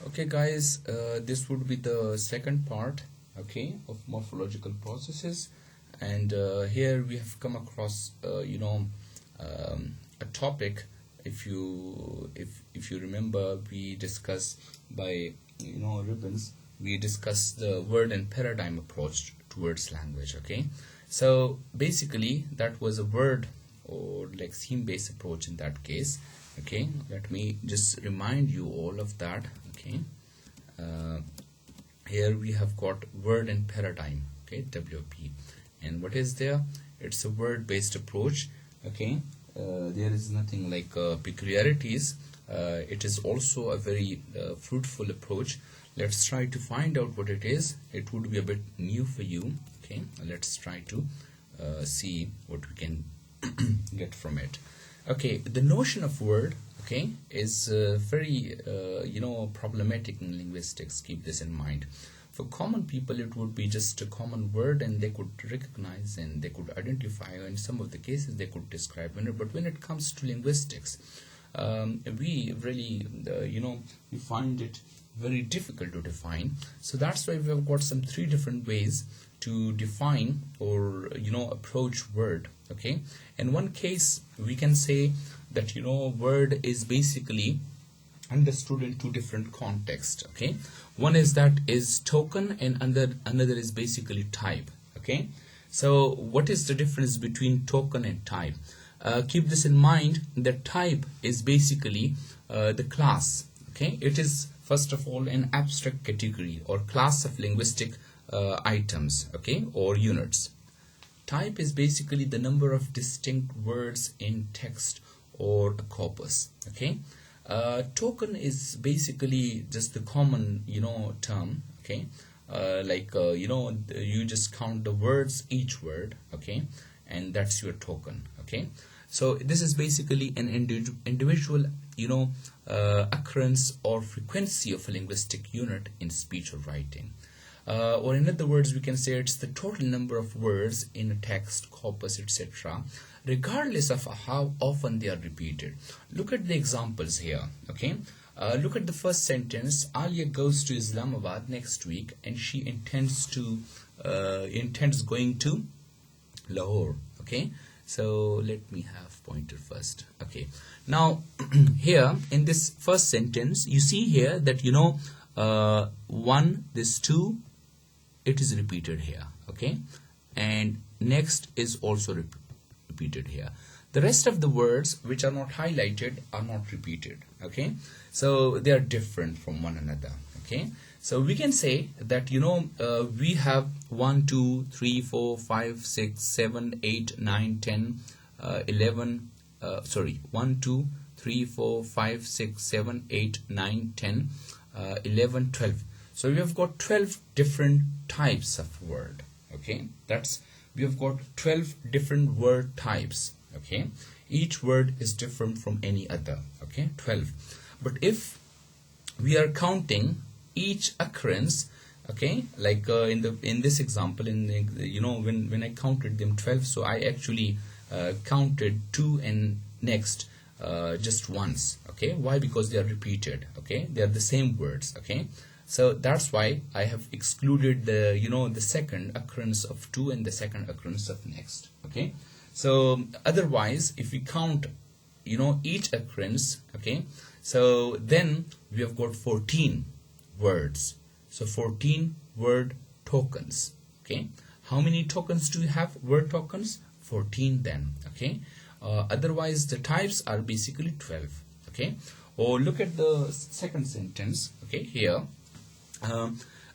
Okay guys, this would be the second part, okay, of morphological processes, and here we have come across a topic. If you remember, we discussed by ribbons, we discussed the word and paradigm approach towards language. Okay, so basically that was a word or like theme based approach in that case. Okay, let me just remind you all of that. Okay, here we have got word and paradigm, okay, WP, and what is there? It's a word based approach. Okay, there is nothing like peculiarities. It is also a very fruitful approach. Let's try to find out what it is. It would be a bit new for you. Okay, let's try to see what we can get from it. Okay, the notion of word, okay, is very problematic in linguistics. Keep this in mind. For common people, it would be just a common word, and they could recognize and they could identify. In some of the cases, they could describe it. But when it comes to linguistics, we really, we find it very difficult to define. So that's why we have got some three different ways to define or approach word. Okay, in one case we can say that word is basically understood in two different contexts. Okay, one is that is token, and another is basically type. Okay, so what is the difference between token and type? Keep this in mind that type is basically the class. Okay, it is first of all an abstract category or class of linguistic items, okay, or units. Type is basically the number of distinct words in text or a corpus. Okay, token is basically just the common term. Okay, you just count the words, each word. Okay, and that's your token. Okay, so this is basically an individual occurrence or frequency of a linguistic unit in speech or writing. Or in other words, we can say it's the total number of words in a text, corpus, etc., regardless of how often they are repeated. Look at the examples here. Okay, look at the first sentence. Alia goes to Islamabad next week, and she intends going to Lahore. Okay, so let me have pointer first. Okay, now here in this first sentence, you see here that one, this two, it is repeated here. Okay, and next is also repeated here. The rest of the words which are not highlighted are not repeated. Okay, so they are different from one another. Okay, so we can say that we have 1 2 3 4 5 6 7 8 9 10 11 1 2 3 4 5 6 7 8 9 10 11 12. So we have got 12 different types of word. Okay, we have got 12 different word types. Okay, each word is different from any other. Okay, 12. But if we are counting each occurrence, okay, like in this example, when I counted them 12, so I actually counted 2 and next just once. Okay, why? Because they are repeated. Okay, they are the same words. Okay, so that's why I have excluded the the second occurrence of 2 and the second occurrence of next. Okay, so otherwise if we count each occurrence, okay, so then we have got 14 words. So 14 word tokens. Okay, how many tokens do you have? Word tokens? 14 then. Okay, otherwise the types are basically 12. Okay, or look at the second sentence. Okay, here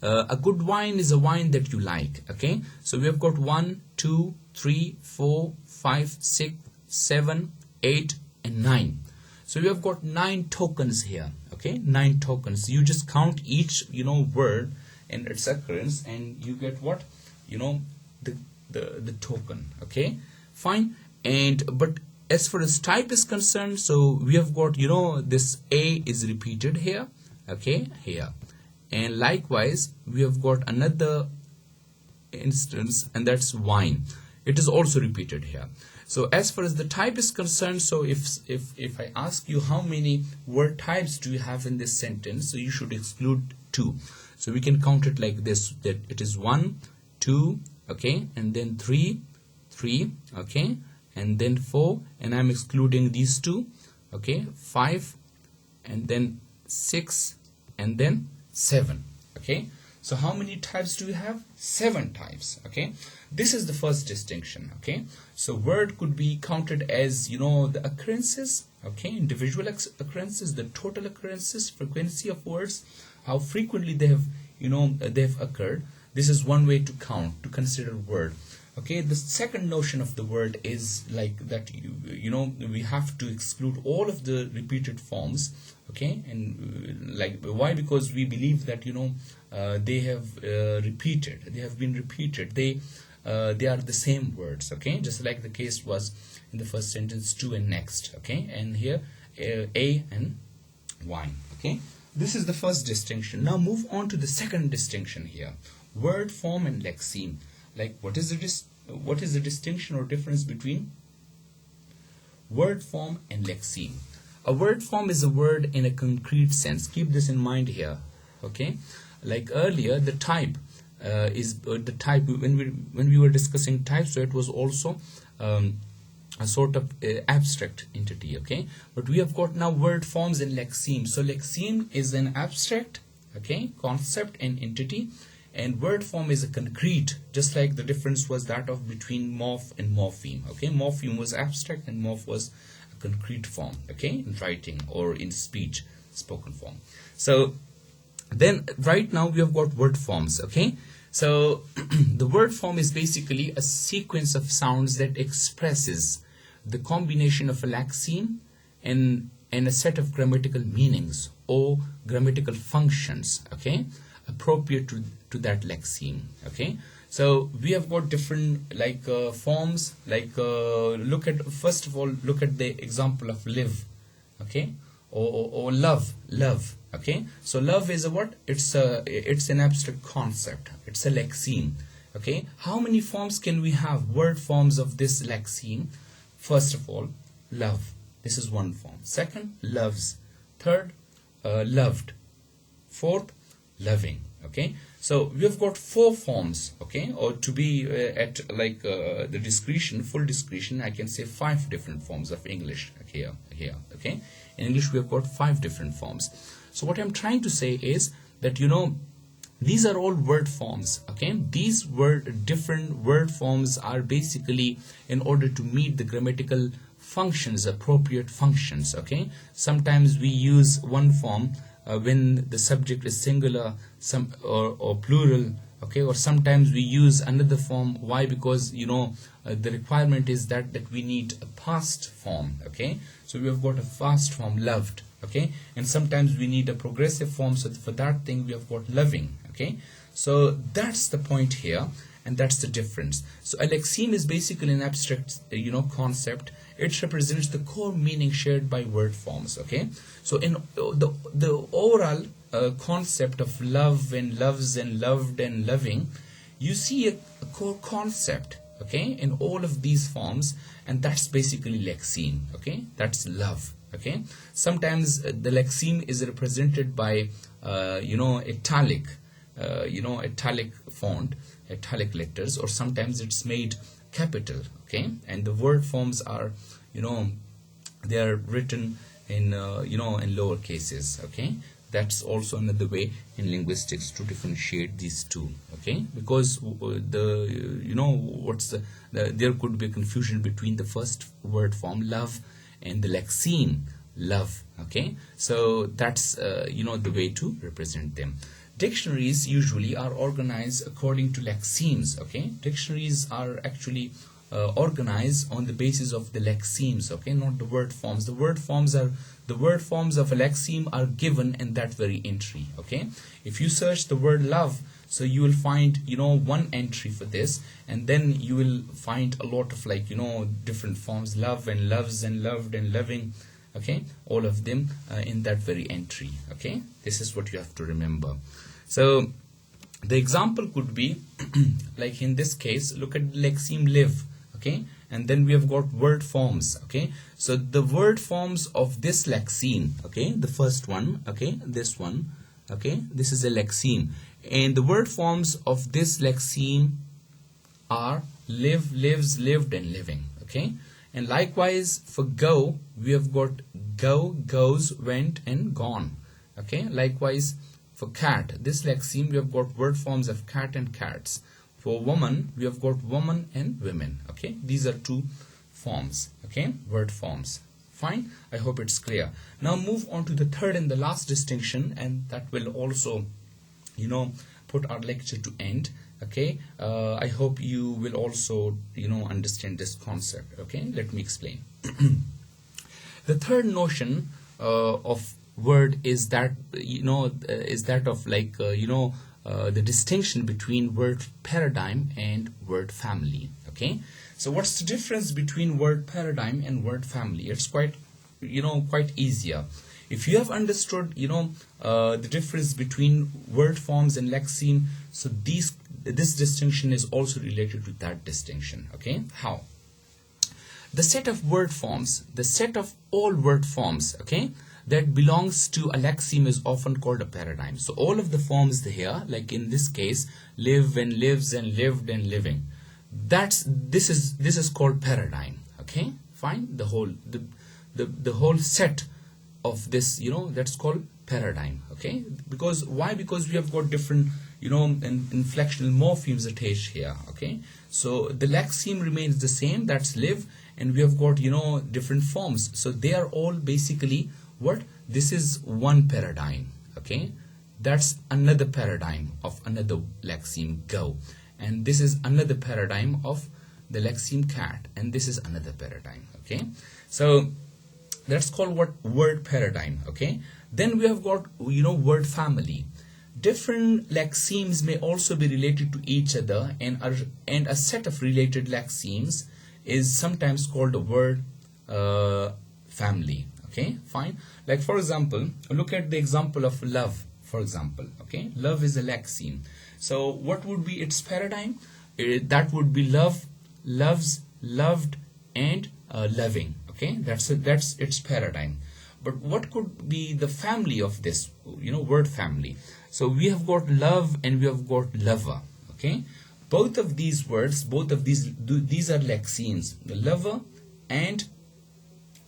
a good wine is a wine that you like. Okay, so we have got 1 2 3 4 5 6 7 8 and 9. So we have got 9 tokens here. Okay, 9 tokens. You just count each word and its occurrence, and you get what the token. Okay, fine. But as far as type is concerned, so we have got this A is repeated here. Okay, here, and likewise we have got another instance, and that's wine. It is also repeated here. So as far as the type is concerned, so if I ask you how many word types do you have in this sentence, so you should exclude 2. So we can count it like this, that it is 1, 2, okay, and then 3, okay, and then 4, and I'm excluding these 2, okay, 5, and then 6, and then 7, okay. So how many types do you have? 7 types, okay. This is the first distinction, okay. So word could be counted as, the occurrences, okay, individual occurrences, the total occurrences, frequency of words, how frequently they have, they have occurred. This is one way to count, to consider word. Okay, the second notion of the word is like that we have to exclude all of the repeated forms, okay, and like why? Because we believe that they have been repeated, they are the same words, okay, just like the case was in the first sentence, to and next, okay, and here a and wine, okay. This is the first distinction. Now move on to the second distinction here, word form and lexeme. Like what is the distinction or difference between word form and lexeme? A word form is a word in a concrete sense. Keep this in mind here, okay? Like earlier, the type is the type when we were discussing types, so it was also a sort of abstract entity, okay? But we have got now word forms and lexeme. So lexeme is an abstract, okay, concept and entity, and word form is a concrete, just like the difference was that of between morph and morpheme, okay? Morpheme was abstract and morph was a concrete form, okay, in writing or in speech, spoken form. So then right now we have got word forms, okay? So the word form is basically a sequence of sounds that expresses the combination of a lexeme and a set of grammatical meanings or grammatical functions, okay, appropriate to that lexeme, okay. So we have got different forms, look at, first of all, look at the example of live, okay, or love, okay. So love is a what? It's an abstract concept, it's a lexeme, okay. How many forms can we have, word forms of this lexeme? First of all, love, this is one form. Second, loves. Third, loved. Fourth, loving, okay. So we have got 4 forms, okay, or to be at the discretion, full discretion, I can say 5 different forms of English here, okay. In English we have got 5 different forms. So what I'm trying to say is that these are all word forms, okay. These different word forms are basically in order to meet the grammatical functions, appropriate functions, okay. Sometimes we use one form when the subject is singular, or plural, okay, or sometimes we use another form. Why? Because the requirement is that we need a past form, okay. So we have got a past form, loved, okay, and sometimes we need a progressive form, so for that thing we have got loving, okay. So that's the point here, and that's the difference. So a lexeme is basically an abstract concept. It represents the core meaning shared by word forms, okay. So in the overall concept of love and loves and loved and loving, you see a core concept, okay, in all of these forms, and that's basically lexeme, okay. That's love, okay. Sometimes the lexeme is represented by italic font, italic letters, or sometimes it's made capital, okay. And the word forms are they are written in in lower cases, okay. That's also another way in linguistics to differentiate these two, okay, because there could be a confusion between the first word form love and the lexeme love, okay. So that's the way to represent them. Dictionaries usually are organized according to lexemes, okay. Dictionaries are actually organized on the basis of the lexemes, okay, not the word forms. The word forms of a lexeme are given in that very entry, okay. If you search the word love, so you will find one entry for this, and then you will find a lot of different forms, love and loves and loved and loving, okay, all of them in that very entry, okay. This is what you have to remember. So the example could be like in this case, look at lexeme live, okay, and then we have got word forms. Okay, so the word forms of this lexeme, okay, the first one, okay, this one, okay, this is a lexeme, and the word forms of this lexeme are live, lives, lived, and living. Okay, and likewise for go, we have got go, goes, went, and gone. Okay, likewise for cat, this lexeme, we have got word forms of cat and cats. For woman, we have got woman and women. Okay, these are two forms, okay, word forms. Fine, I hope it's clear. Now move on to the third and the last distinction, and that will also, you know, put our lecture to end. Okay, I hope you will also, you know, understand this concept. Okay, let me explain. The third notion of word is that, you know, is that of like, the distinction between word paradigm and word family. Okay, so what's the difference between word paradigm and word family? It's quite, you know, quite easier. If you have understood, you know, the difference between word forms and lexeme, so this distinction is also related to that distinction. Okay, how? The set of word forms, the set of all word forms, okay, that belongs to a lexeme is often called a paradigm. So all of the forms here, like in this case, live and lives and lived and living, this is called paradigm. Okay, fine. The whole set of this, you know, that's called paradigm. Okay, because why? Because we have got different, you know, inflectional morphemes attached here. Okay, so the lexeme remains the same, that's live, and we have got, you know, different forms. So they are all basically what? This is one paradigm. Okay, that's another paradigm of another lexeme go, and this is another paradigm of the lexeme cat, and this is another paradigm. Okay, so that's called what? Word paradigm. Okay, then we have got, you know, word family. Different lexemes may also be related to each other, and a set of related lexemes is sometimes called a word family. Okay, fine. Like for example, look at the example of love, for example. Okay, love is a lexeme. So what would be its paradigm? That would be love, loves, loved, and loving. Okay, that's its paradigm. But what could be the family of this, you know, word family? So we have got love and we have got lover. Okay, both of these words, these are lexemes, the lover and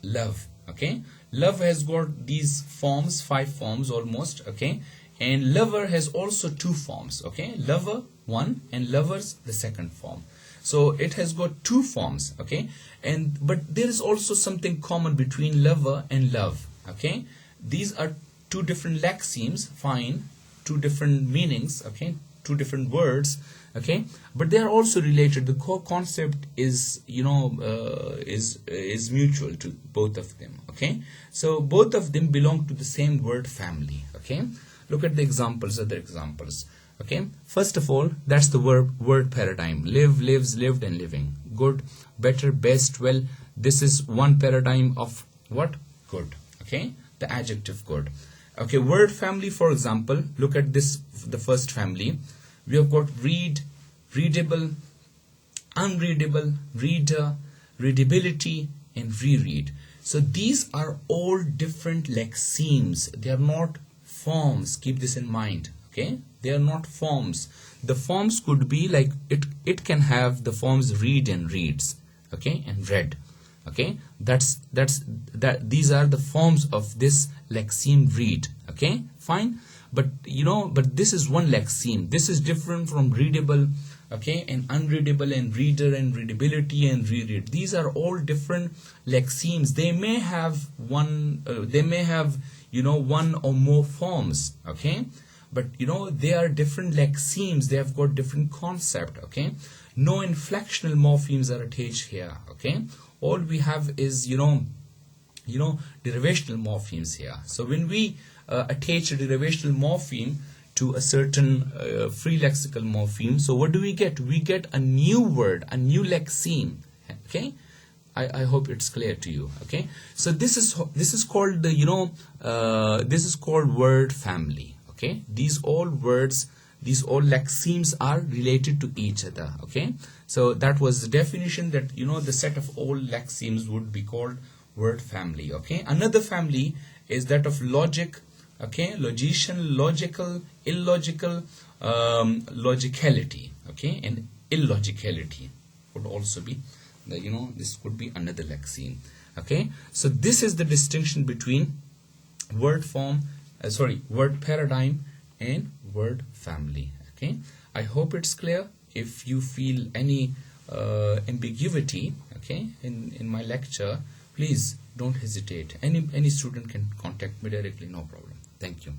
love. Okay, love has got these forms, 5 forms almost. Okay, and lover has also 2 forms. Okay, lover 1 and lovers the second form. So it has got 2 forms. Okay, but there is also something common between lover and love. Okay, these are 2 different lexemes, fine, 2 different meanings. Okay, 2 different words. Okay, but they are also related. The core concept is, you know, is mutual to both of them. Okay, so both of them belong to the same word family. Okay, look at the examples, other examples. Okay, first of all, that's the word paradigm. Live, lives, lived, and living. Good, better, best, well. This is one paradigm of what? Good. Okay, the adjective good. Okay, word family, for example, look at this, the first family. We have got read, readable, unreadable, reader, readability, and reread. So these are all different lexemes. They are not forms. Keep this in mind. Okay, they are not forms. The forms could be like it can have the forms read and reads. Okay, and read. Okay, these are the forms of this lexeme read. Okay, fine. But you know, but this is one lexeme. This is different from readable, okay, and unreadable, and reader, and readability, and reread. These are all different lexemes. They may have one, you know, one or more forms. Okay, but you know, they are different lexemes. They have got different concept. Okay, no inflectional morphemes are attached here. Okay, all we have is, you know, derivational morphemes here. So when we attach a derivational morpheme to a certain free lexical morpheme, so what do we get? We get a new word, a new lexeme. Okay, I hope it's clear to you. Okay, so this is called the, this is called word family. Okay, these all words these all lexemes are related to each other. Okay, so that was the definition, that the set of all lexemes would be called word family. Okay, another family is that of logic. Okay, logician, logical, illogical, logicality. Okay, and illogicality would also be this could be another lexeme. Okay, so this is the distinction between word paradigm and word family. Okay, I hope it's clear. If you feel any ambiguity, okay, in my lecture, please don't hesitate. Any student can contact me directly, no problem. Thank you.